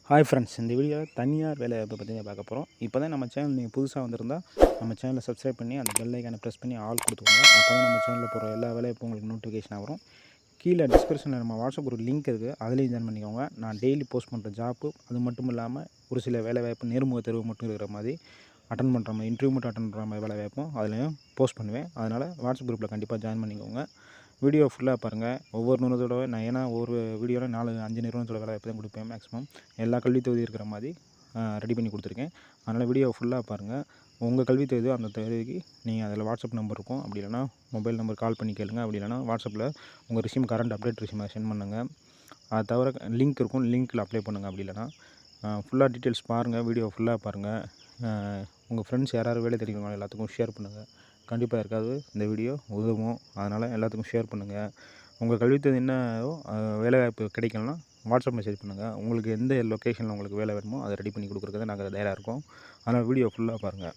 Hi friends, இந்த வீடியோவில் தனியார் வேலைவாய்ப்பை பற்றி தான் பார்க்க போகிறோம். இப்போ தான் நம்ம சேனல் நீங்கள் புதுசாக வந்திருந்தால் நம்ம சேனலை சப்ஸ்கிரைப் பண்ணி அந்த பெல் ஐக்கானை ப்ரெஸ் பண்ணி ஆல் கொடுத்துக்கோங்க. அப்போ தான் நம்ம சேனலில் போகிற எல்லா வேலைவாய்ப்பும் உங்களுக்கு நோட்டிஃபிகேஷன் வரும். கீழே டிஸ்கிரிப்ஷனில் நம்ம வாட்ஸ்அப் ஒரு லிங்க் இருக்குது, அதுலேயும் ஜாயின் பண்ணிக்கோங்க. நான் டெய்லி போஸ்ட் பண்ணுற ஜாப்பு, அது மட்டும் இல்லாமல் ஒரு சில வேலைவாய்ப்பு நேர்முக தேர்வு மட்டும் இருக்கிற மாதிரி அட்டன் பண்ணுற மாதிரி, இன்டர்வியூ மட்டும் அட்டன் பண்ணுற மாதிரி வேலைவாய்ப்பும் அதுலேயும் போஸ்ட் பண்ணுவேன். அதனால் வாட்ஸ்அப் குரூப்பில் கண்டிப்பாக ஜாயின் பண்ணிக்கோங்க. வீடியோ ஃபுல்லாக பாருங்கள். ஒவ்வொரு நிறுவனத்தோட நான் ஏன்னா ஒவ்வொரு வீடியோவில் 4-5 நிறுவனத்தோட வேலைவாய்ப்பு தான் கொடுப்பேன். மேக்ஸிமம் எல்லா கல்வி தொகுதி இருக்கிற மாதிரி ரெடி பண்ணி கொடுத்துருக்கேன். அதனால் வீடியோ ஃபுல்லாக பாருங்கள். உங்கள் கல்வி தொகுதி அந்த தேதிக்கு நீங்கள் அதில் வாட்ஸ்அப் நம்பர் இருக்கும், அப்படி இல்லைனா மொபைல் நம்பர் கால் பண்ணி கேளுங்க. அப்படி இல்லைனா வாட்ஸ்அப்பில் உங்கள் ரெஸ்யூம் கரண்ட் அப்டேட் ரெஸ்யூமை சென்ட் பண்ணுங்கள். அது தவிர லிங்க் இருக்கும், லிங்க்கில் அப்ளை பண்ணுங்கள். அப்படி இல்லைனா ஃபுல்லாக டீட்டெயில்ஸ் பாருங்கள். வீடியோ ஃபுல்லாக பாருங்கள். உங்கள் ஃப்ரெண்ட்ஸ் யாராவது வேலை தெரிவிக்கணும் எல்லாத்துக்கும் ஷேர் பண்ணுங்கள். கண்டிப்பாக இருக்காது இந்த வீடியோ உதவும். அதனால் எல்லாத்துக்கும் ஷேர் பண்ணுங்கள். உங்கள் கல்வித்தொகை என்னவோ வேலைவாய்ப்பு கிடைக்கலனா வாட்ஸ்அப் மெசேஜ் பண்ணுங்கள். உங்களுக்கு எந்த லொக்கேஷனில் உங்களுக்கு வேலை வேணுமோ அதை ரெடி பண்ணி கொடுக்குறதுக்கு நாங்கள் தயாராக இருக்கோம். அதனால் வீடியோ ஃபுல்லாக பாருங்கள்.